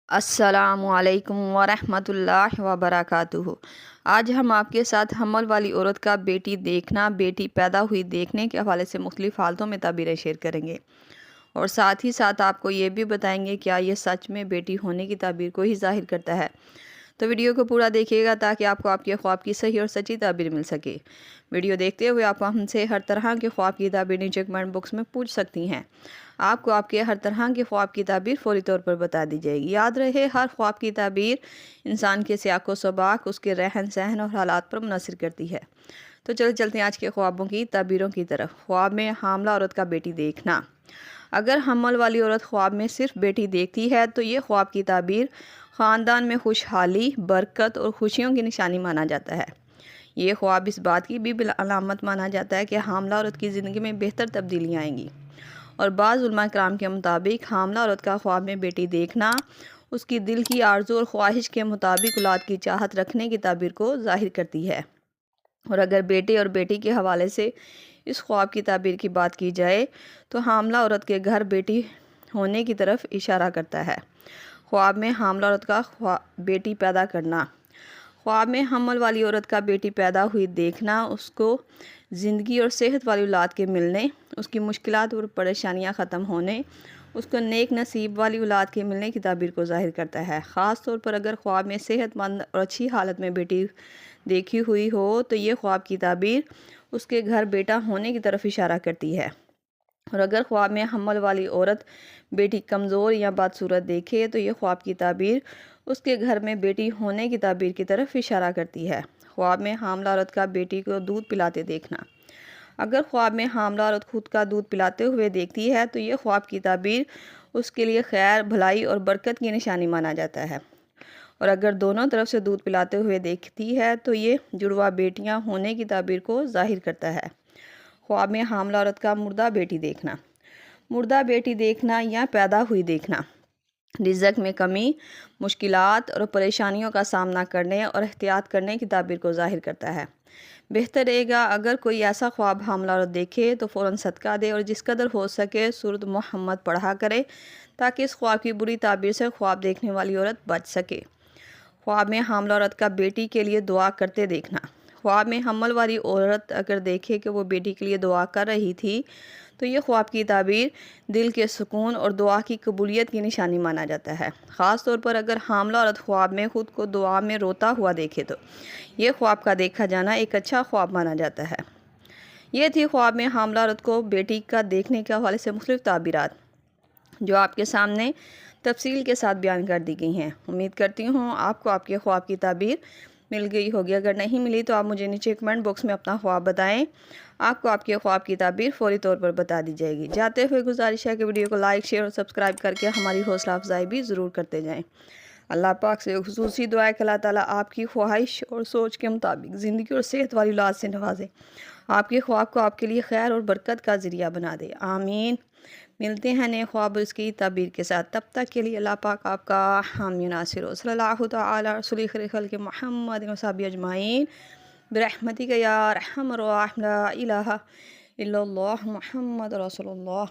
अस्सलामुअलैकुम वरहमतुल्लाहि वबरकातुहू। आज हम आपके साथ हमल वाली औरत का बेटी देखना, बेटी पैदा हुई देखने के हवाले से मुख्तलिफ़ हालतों में ताबीरें शेयर करेंगे और साथ ही साथ आपको ये भी बताएंगे क्या ये सच में बेटी होने की ताबीर को ही ज़ाहिर करता है। तो वीडियो को पूरा देखिएगा ताकि आपको आपके ख्वाब की सही और सच्ची ताबीर मिल सके। वीडियो देखते हुए आप हमसे हर तरह के ख्वाब की ताबीर नीचे कमेंट बॉक्स में पूछ सकती हैं। आपको आपके हर तरह के ख्वाब की ताबीर फौरी तौर पर बता दी जाएगी। याद रहे, हर ख्वाब की ताबीर इंसान के सियाको सबाक, उसके रहन सहन और हालात पर मुनसर करती है। तो चलते हैं आज के ख्वाबों की ताबीरों की तरफ। ख्वाब में हामला औरत का बेटी देखना। अगर हमल वाली औरत ख्वाब में सिर्फ बेटी देखती है तो ये ख्वाब की ताबीर ख़ानदान में खुशहाली, बरकत और खुशियों की निशानी माना जाता है। ये ख्वाब इस बात की भी अलामत माना जाता है कि हामला औरत की ज़िंदगी में बेहतर तब्दीलियाँ आएंगी। और बाज़ उलमा कराम के मुताबिक हामला औरत का ख्वाब में बेटी देखना उसकी दिल की आरज़ू और ख्वाहिश के मुताबिक औलाद की चाहत रखने की ताबीर को ज़ाहिर करती है। और अगर बेटे और बेटी के हवाले से इस ख्वाब की ताबीर की बात की जाए तो हामला औरत के घर बेटी होने की तरफ इशारा करता है। ख्वाब में हामला औरत का बेटी पैदा करना। ख्वाब में हमल वाली औरत का बेटी पैदा हुई देखना उसको ज़िंदगी और सेहत वाली औलाद के मिलने, उसकी मुश्किलात और परेशानियां ख़त्म होने, उसको नेक नसीब वाली औलाद के मिलने की ताबीर को ज़ाहिर करता है। ख़ास तौर पर अगर ख्वाब में सेहतमंद और अच्छी हालत में बेटी देखी हुई हो तो ये ख्वाब की ताबीर उसके घर बेटा होने की तरफ इशारा करती है। और अगर ख्वाब में हमल वाली औरत बेटी कमज़ोर या बदसूरत देखे तो ये ख्वाब की ताबीर उसके घर में बेटी होने की ताबीर की तरफ इशारा करती है। ख्वाब में हामला औरत का बेटी को दूध पिलाते देखना। अगर ख्वाब में हामला औरत खुद का दूध पिलाते हुए देखती है तो ये ख्वाब की ताबीर उसके लिए खैर, भलाई और बरकत की निशानी माना जाता है। और अगर दोनों तरफ से दूध पिलाते हुए देखती है तो ये जुड़वा बेटियां होने की ताबीर को ज़ाहिर करता है। ख्वाब में हामला औरत का मुर्दा बेटी देखना। मुर्दा बेटी देखना या पैदा हुई देखना रिज़्क़ में कमी, मुश्किलात और परेशानियों का सामना करने और एहतियात करने की ताबीर को ज़ाहिर करता है। बेहतर रहेगा अगर कोई ऐसा ख्वाब हामला औरत देखे तो फ़ौरन सदका दे और जिस कदर हो सके सूरत मोहम्मद पढ़ा करे ताकि इस ख्वाब की बुरी ताबीर से ख्वाब देखने वाली औरत बच सके। ख्वाब में हामला औरत का बेटी के लिए दुआ करते देखना। ख्वाब में हमल वाली औरत अगर देखे कि वो बेटी के लिए दुआ कर रही थी तो ये ख्वाब की ताबीर दिल के सुकून और दुआ की कबूलियत की निशानी माना जाता है। ख़ास तौर पर अगर हामला औरत ख्वाब में ख़ुद को दुआ में रोता हुआ देखे तो ये ख्वाब का देखा जाना एक अच्छा ख्वाब माना जाता है। ये थी ख्वाब में हामला औरत को बेटी का देखने के हवाले से मुख्तलिफ़ ताबीरात जो आपके सामने तफसील के साथ बयान कर दी गई हैं। उम्मीद करती हूँ आपको आपके ख्वाब की ताबीर मिल गई होगी। अगर नहीं मिली तो आप मुझे नीचे कमेंट बॉक्स में अपना ख्वाब बताएं। आपको आपके ख्वाब की ताबीर फौरी तौर पर बता दी जाएगी। जाते हुए गुजारिश है कि वीडियो को लाइक, शेयर और सब्सक्राइब करके हमारी हौसला अफजाई भी ज़रूर करते जाएँ। अल्लाह पाक से खुसूसी दुआ है कि अल्लाह ताला आपकी ख्वाहिश और सोच के मुताबिक ज़िंदगी और सेहत वाली औलाद से नवाजे, आपके ख्वाब को आपके लिए खैर और बरकत का ज़रिया बना दे। आमीन। मिलते हैं नए ख्वाब उसकी ताबीर के साथ। तब तक के लिए अल्लाह पाक आपका हामी नासिर हो। सल्लल्लाहु तआला रसूल खल्क़ मुहम्मद व सहाबी अजमाइन बिरहमतिक या अरहमर राहिमीन। ला इलाहा इल्लल्लाह मुहम्मद रसूलुल्लाह।